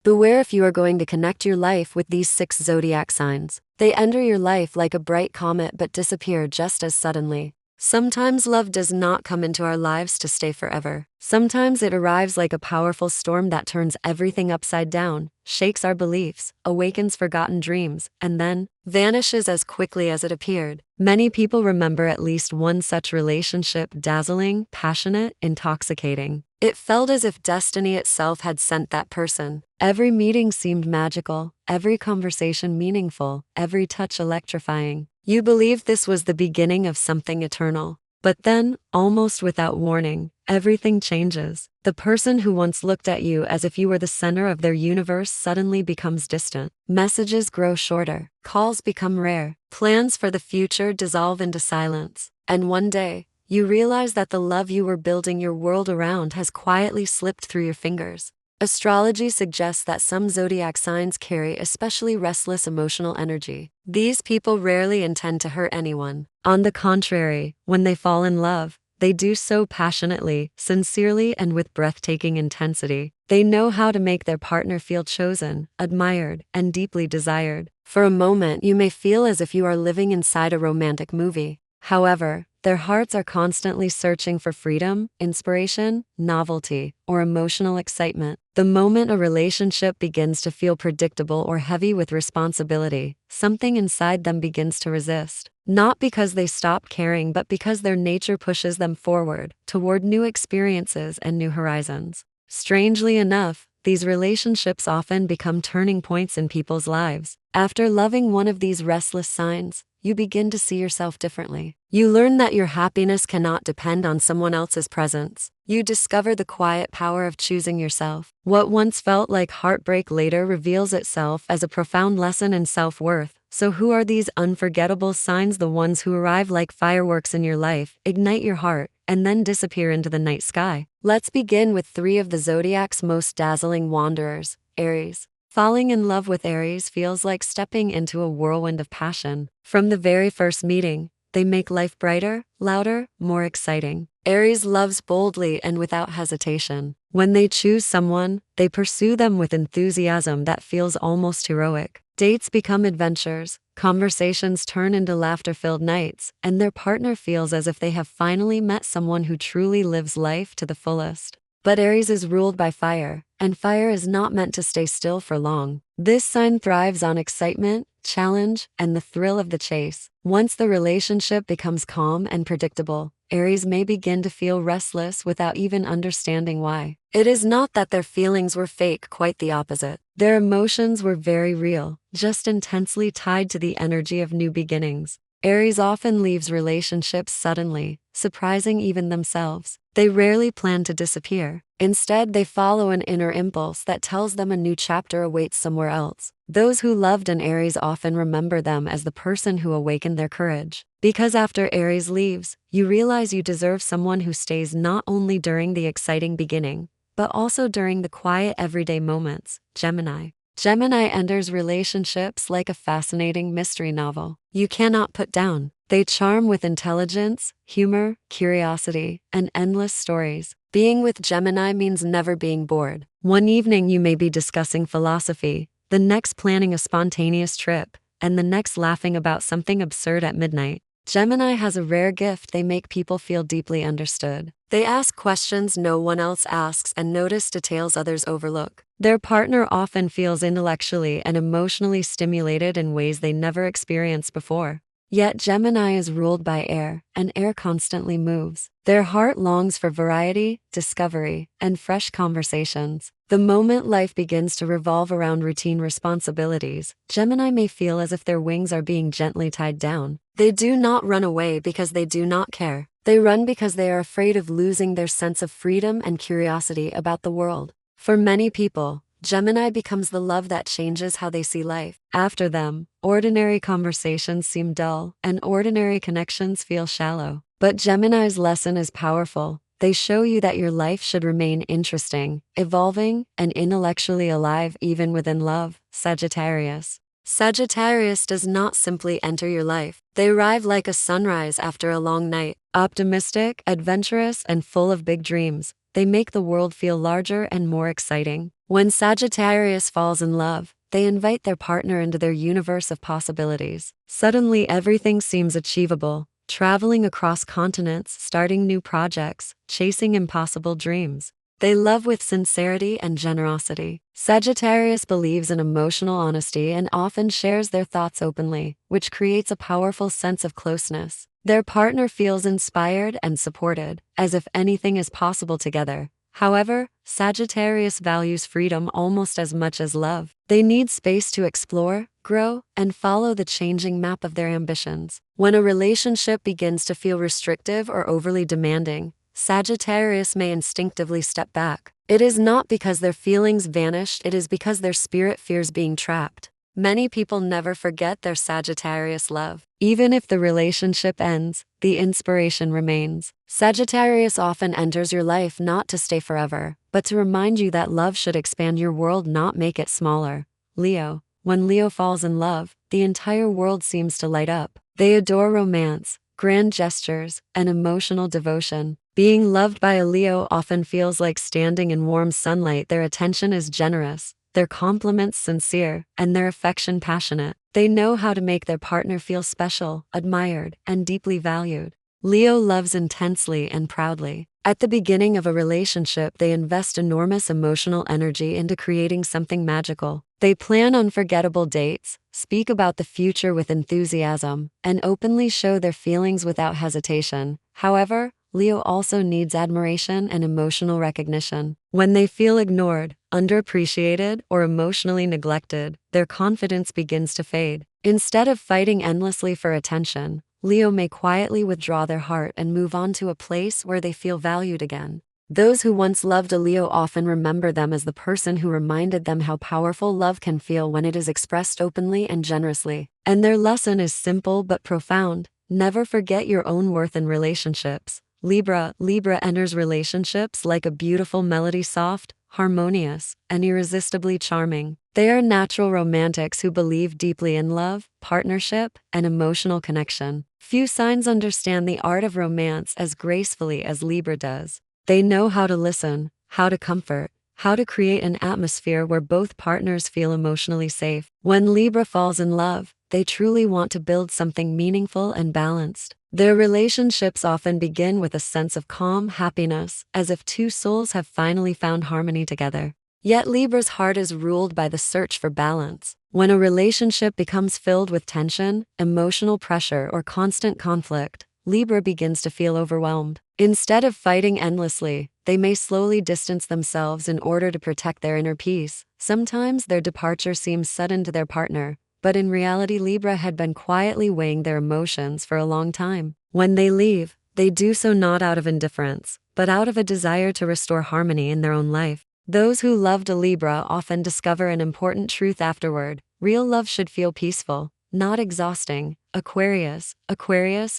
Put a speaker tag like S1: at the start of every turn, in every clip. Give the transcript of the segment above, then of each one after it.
S1: Beware if you are going to connect your life with these 6 zodiac signs. They enter your life like a bright comet but disappear just as suddenly. Sometimes love does not come into our lives to stay forever. Sometimes it arrives like a powerful storm that turns everything upside down, shakes our beliefs, awakens forgotten dreams, and then vanishes as quickly as it appeared. Many people remember at least one such relationship: dazzling, passionate, intoxicating. It felt as if destiny itself had sent that person. Every meeting seemed magical, every conversation meaningful, every touch electrifying. You believed this was the beginning of something eternal. But then, almost without warning, everything changes. The person who once looked at you as if you were the center of their universe suddenly becomes distant. Messages grow shorter, calls become rare, plans for the future dissolve into silence. And one day, you realize that the love you were building your world around has quietly slipped through your fingers. Astrology suggests that some zodiac signs carry especially restless emotional energy. These people rarely intend to hurt anyone. On the contrary, when they fall in love, they do so passionately, sincerely, and with breathtaking intensity. They know how to make their partner feel chosen, admired, and deeply desired. For a moment, you may feel as if you are living inside a romantic movie. However, their hearts are constantly searching for freedom, inspiration, novelty, or emotional excitement. The moment a relationship begins to feel predictable or heavy with responsibility, something inside them begins to resist. Not because they stop caring, but because their nature pushes them forward, toward new experiences and new horizons. Strangely enough, these relationships often become turning points in people's lives. After loving one of these restless signs, you begin to see yourself differently. You learn that your happiness cannot depend on someone else's presence. You discover the quiet power of choosing yourself. What once felt like heartbreak later reveals itself as a profound lesson in self-worth. So who are these unforgettable signs? The ones who arrive like fireworks in your life, ignite your heart, and then disappear into the night sky. Let's begin with 3 of the zodiac's most dazzling wanderers: Aries. Falling in love with Aries feels like stepping into a whirlwind of passion. From the very first meeting, they make life brighter, louder, more exciting. Aries loves boldly and without hesitation. When they choose someone, they pursue them with enthusiasm that feels almost heroic. Dates become adventures, conversations turn into laughter-filled nights, and their partner feels as if they have finally met someone who truly lives life to the fullest. But Aries is ruled by fire, and fire is not meant to stay still for long. This sign thrives on excitement, challenge, and the thrill of the chase. Once the relationship becomes calm and predictable, Aries may begin to feel restless without even understanding why. It is not that their feelings were fake, quite the opposite. Their emotions were very real, just intensely tied to the energy of new beginnings. Aries often leaves relationships suddenly, surprising even themselves. They rarely plan to disappear. Instead, they follow an inner impulse that tells them a new chapter awaits somewhere else. Those who loved an Aries often remember them as the person who awakened their courage. Because after Aries leaves, you realize you deserve someone who stays not only during the exciting beginning, but also during the quiet everyday moments. Gemini. Gemini enters relationships like a fascinating mystery novel you cannot put down. They charm with intelligence, humor, curiosity, and endless stories. Being with Gemini means never being bored. One evening you may be discussing philosophy, the next planning a spontaneous trip, and the next laughing about something absurd at midnight. Gemini has a rare gift: they make people feel deeply understood. They ask questions no one else asks and notice details others overlook. Their partner often feels intellectually and emotionally stimulated in ways they never experienced before. Yet Gemini is ruled by air, and air constantly moves. Their heart longs for variety, discovery, and fresh conversations. The moment life begins to revolve around routine responsibilities, Gemini may feel as if their wings are being gently tied down. They do not run away because they do not care. They run because they are afraid of losing their sense of freedom and curiosity about the world. For many people, Gemini becomes the love that changes how they see life. After them, ordinary conversations seem dull, and ordinary connections feel shallow. But Gemini's lesson is powerful. They show you that your life should remain interesting, evolving, and intellectually alive even within love. Sagittarius. Sagittarius does not simply enter your life. They arrive like a sunrise after a long night. Optimistic, adventurous, and full of big dreams, they make the world feel larger and more exciting. When Sagittarius falls in love, they invite their partner into their universe of possibilities. Suddenly, everything seems achievable. Traveling across continents, starting new projects, chasing impossible dreams. They love with sincerity and generosity. Sagittarius believes in emotional honesty and often shares their thoughts openly, which creates a powerful sense of closeness. Their partner feels inspired and supported, as if anything is possible together. However, Sagittarius values freedom almost as much as love. They need space to explore, grow, and follow the changing map of their ambitions. When a relationship begins to feel restrictive or overly demanding, Sagittarius may instinctively step back. It is not because their feelings vanished, it is because their spirit fears being trapped. Many people never forget their Sagittarius love. Even if the relationship ends, the inspiration remains. Sagittarius often enters your life not to stay forever, but to remind you that love should expand your world, not make it smaller. Leo. When Leo falls in love, the entire world seems to light up. They adore romance, grand gestures, and emotional devotion. Being loved by a Leo often feels like standing in warm sunlight. Their attention is generous, their compliments sincere, and their affection passionate. They know how to make their partner feel special, admired, and deeply valued. Leo loves intensely and proudly. At the beginning of a relationship, they invest enormous emotional energy into creating something magical. They plan unforgettable dates, speak about the future with enthusiasm, and openly show their feelings without hesitation. However, Leo also needs admiration and emotional recognition. When they feel ignored, underappreciated, or emotionally neglected, their confidence begins to fade. Instead of fighting endlessly for attention, Leo may quietly withdraw their heart and move on to a place where they feel valued again. Those who once loved a Leo often remember them as the person who reminded them how powerful love can feel when it is expressed openly and generously. And their lesson is simple but profound. Never forget your own worth in relationships. Libra enters relationships like a beautiful melody, soft, harmonious, and irresistibly charming. They are natural romantics who believe deeply in love, partnership, and emotional connection. Few signs understand the art of romance as gracefully as Libra does. They know how to listen, how to comfort, how to create an atmosphere where both partners feel emotionally safe. When Libra falls in love, they truly want to build something meaningful and balanced. Their relationships often begin with a sense of calm happiness, as if two souls have finally found harmony together. Yet Libra's heart is ruled by the search for balance. When a relationship becomes filled with tension, emotional pressure, or constant conflict, Libra begins to feel overwhelmed. Instead of fighting endlessly, they may slowly distance themselves in order to protect their inner peace. Sometimes their departure seems sudden to their partner, but in reality Libra had been quietly weighing their emotions for a long time. When they leave, they do so not out of indifference, but out of a desire to restore harmony in their own life. Those who loved a Libra often discover an important truth afterward. Real love should feel peaceful, not exhausting. Aquarius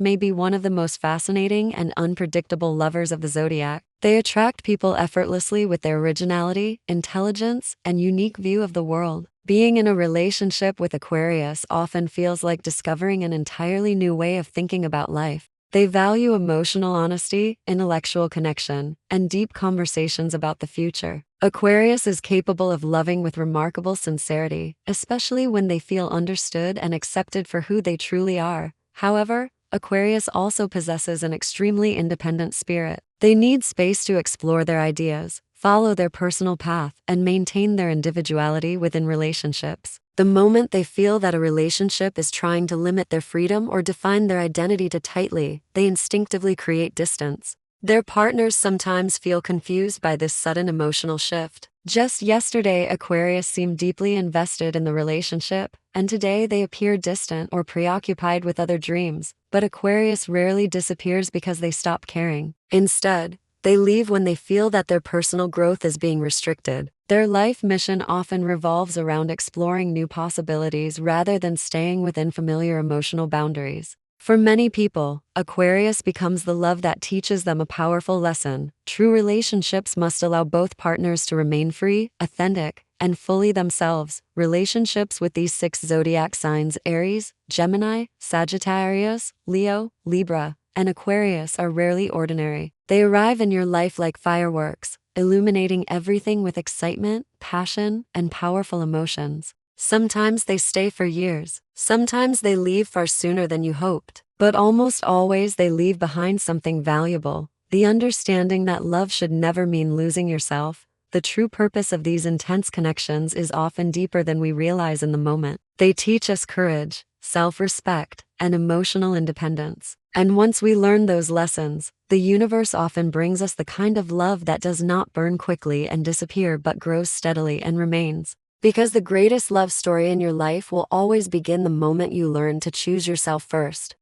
S1: may be one of the most fascinating and unpredictable lovers of the zodiac. They attract people effortlessly with their originality, intelligence, and unique view of the world. Being in a relationship with Aquarius often feels like discovering an entirely new way of thinking about life. They value emotional honesty, intellectual connection, and deep conversations about the future. Aquarius is capable of loving with remarkable sincerity, especially when they feel understood and accepted for who they truly are. However, Aquarius also possesses an extremely independent spirit. They need space to explore their ideas, follow their personal path, and maintain their individuality within relationships. The moment they feel that a relationship is trying to limit their freedom or define their identity too tightly, they instinctively create distance. Their partners sometimes feel confused by this sudden emotional shift. Just yesterday, Aquarius seemed deeply invested in the relationship, and today they appear distant or preoccupied with other dreams. But Aquarius rarely disappears because they stop caring. Instead, they leave when they feel that their personal growth is being restricted. Their life mission often revolves around exploring new possibilities rather than staying within familiar emotional boundaries. For many people, Aquarius becomes the love that teaches them a powerful lesson. True relationships must allow both partners to remain free, authentic, and fully themselves. Relationships with these six zodiac signs, Aries, Gemini, Sagittarius, Leo, Libra, and Aquarius, are rarely ordinary. They arrive in your life like fireworks, illuminating everything with excitement, passion, and powerful emotions. Sometimes they stay for years. Sometimes they leave far sooner than you hoped. But almost always they leave behind something valuable. The understanding that love should never mean losing yourself. The true purpose of these intense connections is often deeper than we realize in the moment. They teach us courage, self-respect, and emotional independence. And once we learn those lessons, the universe often brings us the kind of love that does not burn quickly and disappear but grows steadily and remains. Because the greatest love story in your life will always begin the moment you learn to choose yourself first.